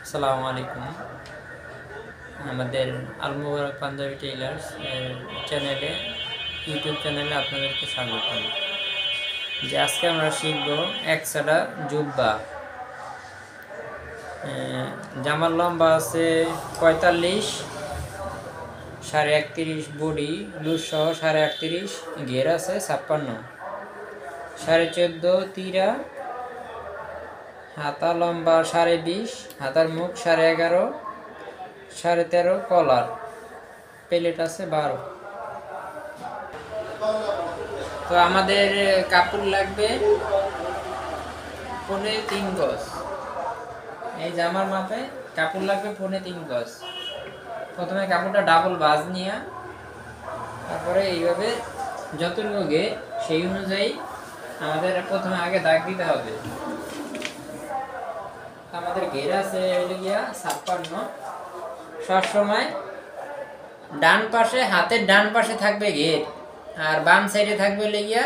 আসসালামু আলাইকুম। আমাদের আল মুবারক পাঞ্জাবি টেইলার্স চ্যানেলে ইউটিউব চ্যানেলে আপনাদেরকে স্বাগতম। যে আজকে আমরা শিখব একসাডা জুব্বা। জামার লম্বা আছে 45, 31.5 বডি লুজ সহ 38.5, ঘের আছে 56, 14.5 তিরা, হাতা লম্বা 20.5, হাতার মুখ 11.5, 13.5 কলার, প্লেট আছে 12। তো আমাদের কাপড় লাগবে 3.25 গজ। এই জামার মাপে কাপড় লাগবে 3.25 গজ। প্রথমে কাপড়টা ডাবল ভাঁজ নিয়ে তারপরে এইভাবে যতটুকু গে সেই অনুযায়ী আমাদের প্রথমে আগে দাগ দিতে হবে। আমাদের ঘের আছে গিয়া 56। সবসময় ডান পাশে, হাতের ডান পাশে থাকবে ঘের, আর বাম সাইডে থাকবে লেগিয়া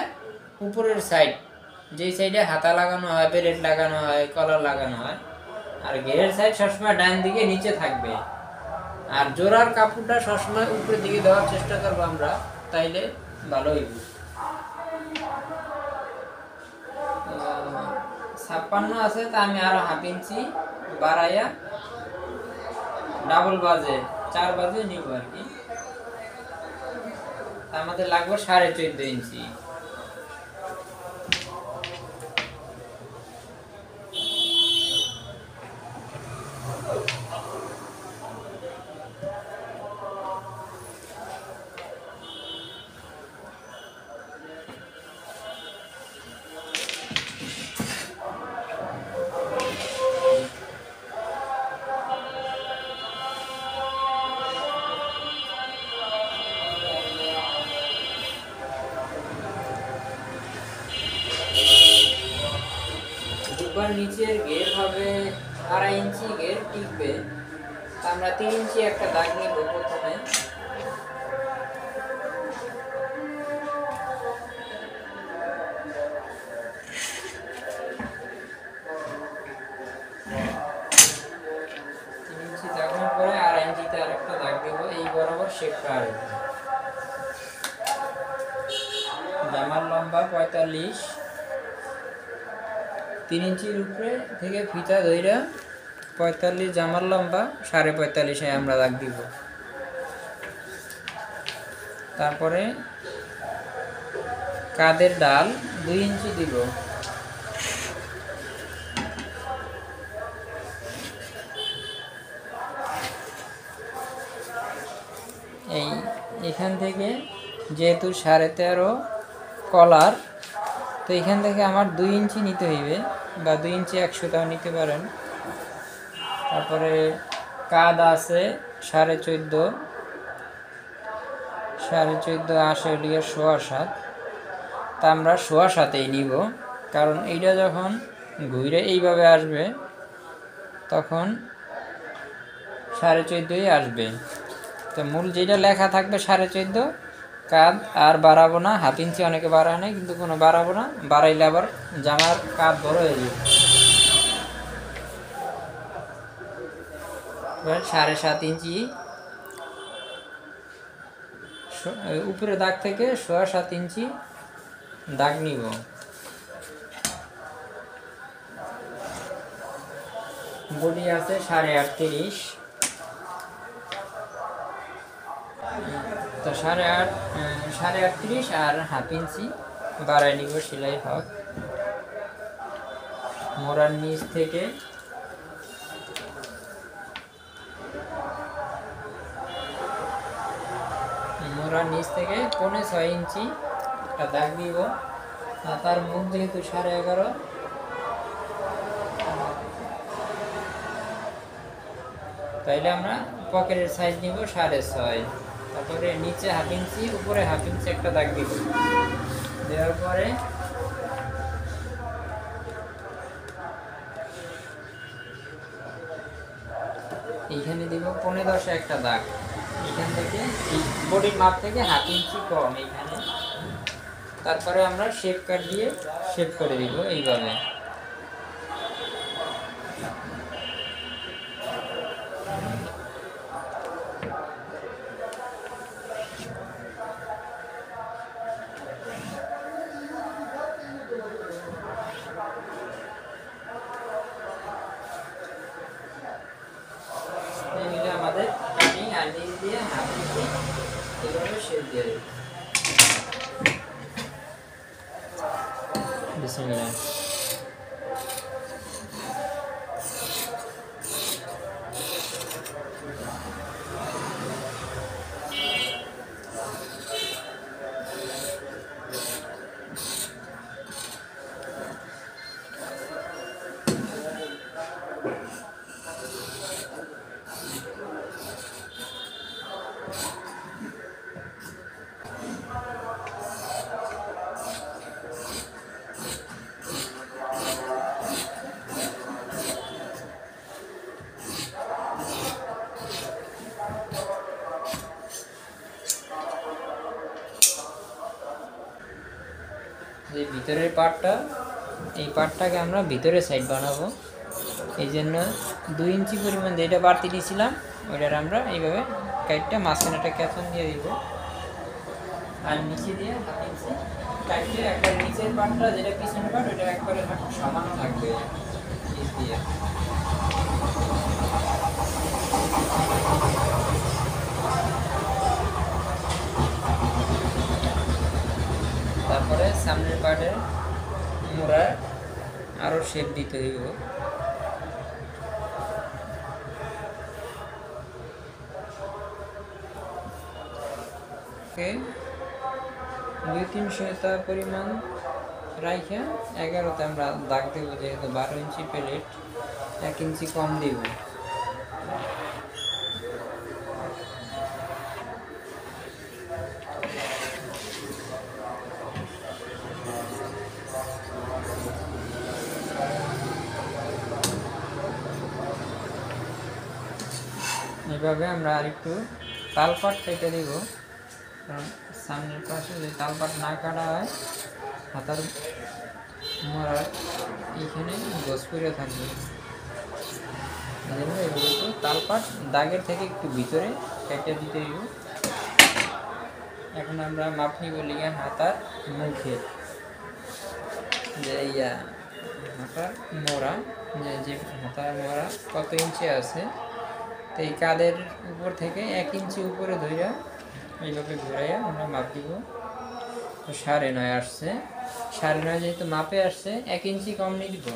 উপরের সাইড, যেই সাইডে হাতা লাগানো হয়, প্লেট লাগানো হয়, কলার লাগানো হয়। আর ঘেরের সাইড সবসময় ডান দিকে নিচে থাকবে। আর জোড়ার কাপড়টা সবসময় উপরের দিকে দেওয়ার চেষ্টা করবো আমরা, তাইলে ভালো হইব। 56 আছে, তা আমি আরো হাফ ইঞ্চি বাড়াইয়া ডাবল বাজে 4 বাজে নিব আর কি। আমাদের লাগবে 14.5 ইঞ্চি। জুব্বার নিচের ঘের হবে 2.5 ইঞ্চি, ঘের টিকবে। আমরা 3 ইঞ্চি একটা দাগ নিব প্রথমে। দাগের পরে 2.5 ইঞ্চিতে আরেকটা দাগ দিব, এই বরাবর শেপটা আসবে। জামার লম্বা 45, 3 ইঞ্চির উপরে থেকে ফিতা ধইরা 45 জামার লম্বা, 45.5 আমরা দাগ দিব। তারপরে কাঁধের ডাল 2 ইঞ্চি দিব। এখান থেকে যেহেতু 13.5 কলার, তো এখান থেকে আমার 2 ইঞ্চি নিতে হইবে, বা 2 ইঞ্চি 100টাও নিতে পারেন। তারপরে কাঁধ আছে 14.5, 14.5 আসে ওদিকে 7.25, তা আমরা 7.25 নিব। কারণ এইটা যখন ঘুরে এইভাবে আসবে তখন 14.5 আসবে। তো মূল যেটা লেখা থাকবে 14.5। কাঁধ আর বাড়াবো না, হাফ ইঞ্চি অনেকে বাড়ায় না, কিন্তু কোনো বাড়াবো না, বাড়াইলে আবার জামার কাঁধ বড় হয়ে যাবে। 7.5 ইঞ্চি উপরে দাগ থেকে 7.25 ইঞ্চি দাগ নিব। বডি আছে 38.5, তো 38.5 আর হাফ ইঞ্চি বাড়াই নিব সেলাই হক। মোড়ার নিচ থেকে পৌনে 6 ইঞ্চি একটা দাগ দিব। তার মুখ যেহেতু 11.5, তাইলে আমরা পকেটের সাইজ নিব 6.5। তারপরে নিচে হাফ ইঞ্চি, উপরে হাফ ইঞ্চি একটা দাগ দিব। দেওয়ার পরে এইখানে দিব 15.10 একটা দাগ। এখান থেকে বডির মাপ থেকে হাফ ইঞ্চি কম এইখানে। তারপরে আমরা শেপ কাট দিয়ে শেপ করে দিব এইভাবে। এইভাবে শেপ দিয়ে দেব। বিসমিল্লাহ। এই ভিতরের পার্টটা, এই পার্টটাকে আমরা ভিতরের সাইড বানাবো। এই জন্য 2 ইঞ্চি পরিমাণ যেটা বাড়তি দিয়েছিলাম ওইটার আমরা এইভাবে কাইটটা মাঝখানে একটা ক্যাপন দিয়ে দিব, আর নিচে দিয়ে 1/2 ইঞ্চি কাইটে একটা নিচের পার্টটা যেটা পিছনের পার্ট ওইটা একবারে সমান থাকবে নিচ দিয়ে। তারপরে সামনের পার্টে মোড়া আরও শেপ দিতে হইব। ওকে, 2-3 সুতা পরিমাণ রাইখা 11তে আমরা দাগ দেবো, যেহেতু 12 ইঞ্চি প্লেট 1 ইঞ্চি কম দিব। এভাবে আমরা আরেকটু তালপাট কেটে দিব, কারণ সামনের পাশে যে তালপাট না কাটা হয় হাতার মোড়ার এইখানে গোছ করে থাকবে। এভাবে একটু তালপাট দাগের থেকে একটু ভিতরে কেটে দিতে দিব। এখন আমরা মাপ নিব লিগে হাতার মুখে, যে হাতার মোড়া, যে হাতার মোড়া কত ইঞ্চি আছে, তো এই কাদের উপর থেকে 1 ইঞ্চি উপরে ধইরা এইভাবে ঘুরাইয়া আমরা মাপ দিব। তো 9.5 আসছে, 9.5 যেহেতু মাপে আসছে 1 ইঞ্চি কম নিয়ে দিব,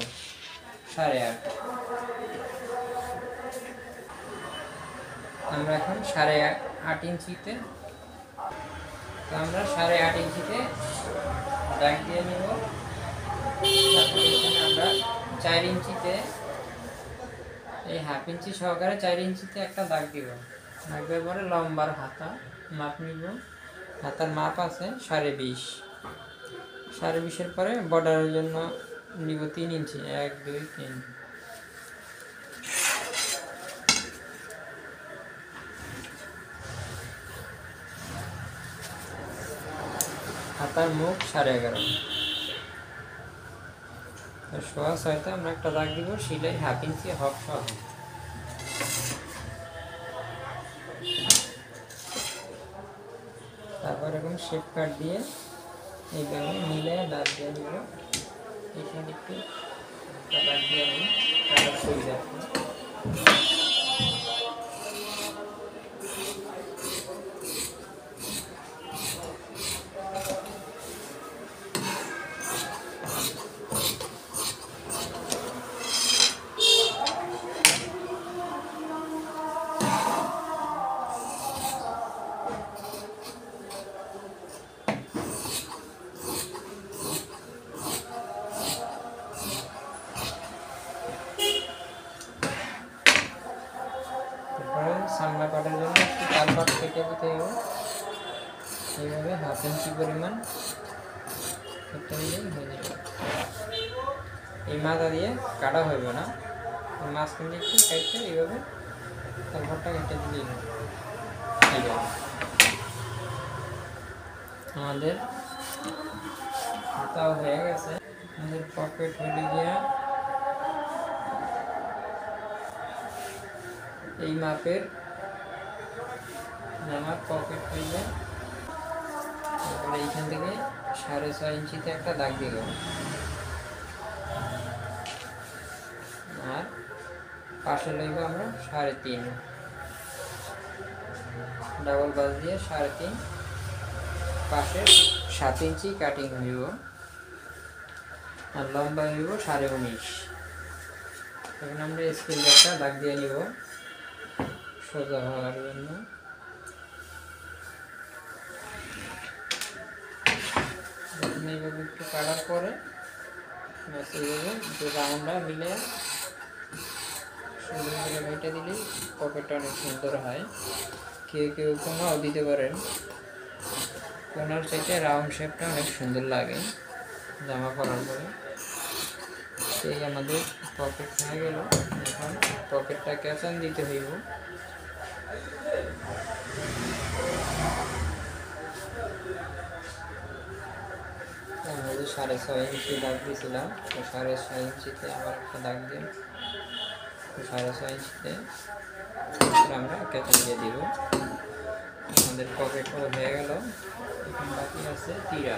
8.5। আমরা এখন 8.5 ইঞ্চিতে, তো আমরা 8.5 ইঞ্চিতে দাগ দিয়ে নিব। তারপরে এখানে আমরা 4 ইঞ্চিতে, এই 1/2 ইঞ্চি সহকারে 4 ইঞ্চিতে একটা দাগ দিব। দাগ দেওয়ার পরে লম্বার হাতা মাপ নিব। হাতার মাপ আছে 20.5, 20.5-এর পরে বর্ডারের জন্য নিব 3 ইঞ্চি, 1, 2, 3। হাতার মুখ 11.5, 6.5-তে আমরা একটা দাগ দিব, সিলাই 1/2 ইঞ্চি হক সহ। তারপর এরকম শেপ কাট দিয়ে এইভাবে মিলে দাগ দিয়ে দিব। এখানে একটু দাগ দিয়ে নিই, কাটা সই যাচ্ছে। সামনে পাটের জন্য একটু তালপাট কেটে দিতে হবে, এইভাবে 1/2 ইঞ্চি পরিমাণ কেটে দিলে হয়ে যাবে। এই মাথা দিয়ে কাটা হইবে না, মাঝখান দিয়ে একটু কেটে এইভাবে তালপাটটা কেটে দিলেই হবে। আমাদের হাতাও হয়ে গেছে। আমাদের পকেট হয়ে গিয়ে এই মাপের আমার পকেট হইলে, তারপরে এইখান থেকে 6.5 ইঞ্চিতে একটা দাগ দিয়ে দেবো, আর পাশে লইব আমরা 3.5। ডাবল বাস দিয়ে 3.5 পাশে 7 ইঞ্চি কাটিং হইব আর লম্বা হইব 19.5। এখন আমরা স্কেল একটা দাগ দিয়ে নিব সোজা হওয়ার জন্য। এইভাবে একটু কাটার পরে এইভাবে যে রাউন্ডটা মিলে সুন্দর করে মেটে দিলে পকেটটা অনেক সুন্দর হয়। কেউ কেউ কোনাও দিতে পারেন, কোনার চাইতে রাউন্ড শেপটা অনেক সুন্দর লাগে জামা পরার পরে। সেই আমাদের পকেট হয়ে গেল। এখন পকেটটা ক্যাচান দিতে হইব। আমাদের 6.5 ইঞ্চি দাগ দিয়েছিলাম, 6.5 ইঞ্চিতে আবার একটা দাগ দিয়ে 6.5 ইঞ্চিতে আমরা ক্যাচান দিয়ে দিব। আমাদের পকেটও হয়ে গেল। এখন বাকি আছে তীরা।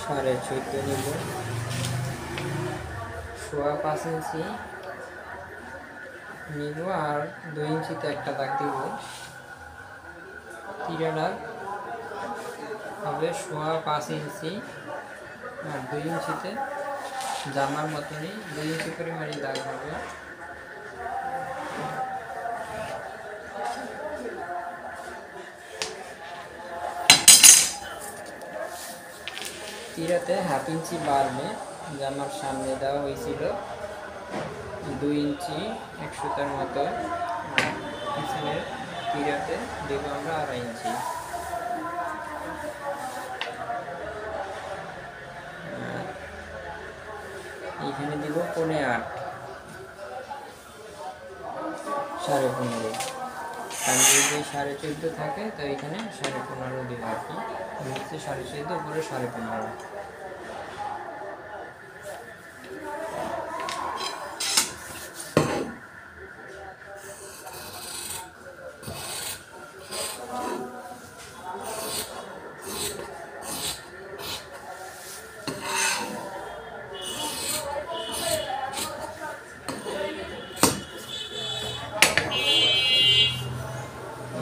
সাড়ে 14 নিব, 5.25 ইঞ্চি নিব আর 2 ইঞ্চিতে একটা দাগ দিব। তীরাটা হবে 5.25 ইঞ্চি আর 2 ইঞ্চিতে জামার মতনই 2 ইঞ্চি পরিমাণে দাগ হবে। তীরাতে 1/2 ইঞ্চি বাড়বে। জামার সামনে দেওয়া হয়েছিল 2 ইঞ্চি 1 সুতার মতো, পিছনের তীরাতে দেবো আমরা 2.5 ইঞ্চি। এইখানে দিব 15.8, 15.5। আর যদি 14.5 থাকে তো এখানে 15.5 দিব আর কি। নিচে 14.5, উপরে 15.5।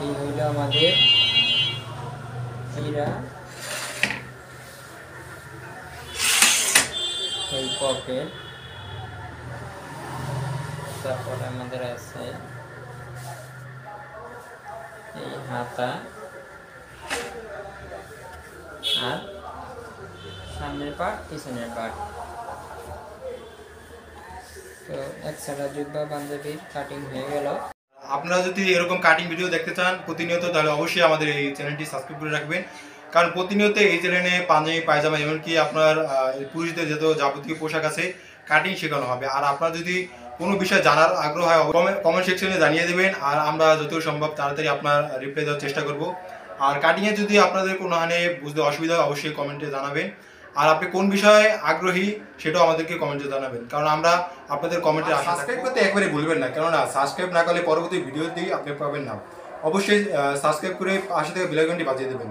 এই হইল আমাদের তীরা, এই পকেট। তারপরে আমাদের আছে এই হাতা আর সামনের পার্ট, পিছনের পার্ট। তো এক সাইডা জুব্বা পাঞ্জাবির কাটিং হয়ে গেল। আপনারা যদি এরকম কাটিং ভিডিও দেখতে চান প্রতিনিয়ত, তাহলে অবশ্যই আমাদের এই চ্যানেলটি সাবস্ক্রাইব করে রাখবেন। কারণ প্রতিনিয়ত এই চ্যানেলে পাঞ্জাবি, পায়জামা, এমনকি আপনার পুরুষদের যত যাবতীয় পোশাক আছে কাটিং শেখানো হবে। আর আপনার যদি কোনো বিষয় জানার আগ্রহ হয় কমেন্ট সেকশনে জানিয়ে দেবেন, আর আমরা যত সম্ভব তাড়াতাড়ি আপনার রিপ্লাই দেওয়ার চেষ্টা করব। আর কাটিংয়ে যদি আপনাদের কোনো হানে বুঝতে অসুবিধা হয় অবশ্যই কমেন্টে জানাবেন। আর আপনি কোন বিষয়ে আগ্রহী সেটাও আমাদেরকে কমেন্টে জানাবেন, কারণ আমরা আপনাদের কমেন্টে সাবস্ক্রাইব করতে একবারে ভুলবেন না, কেননা সাবস্ক্রাইব না করলে পরবর্তী ভিডিওতেই আপনি পাবেন না। অবশ্যই সাবস্ক্রাইব করে পাশে থেকে বেল আইকনটি বাজিয়ে দেবেন।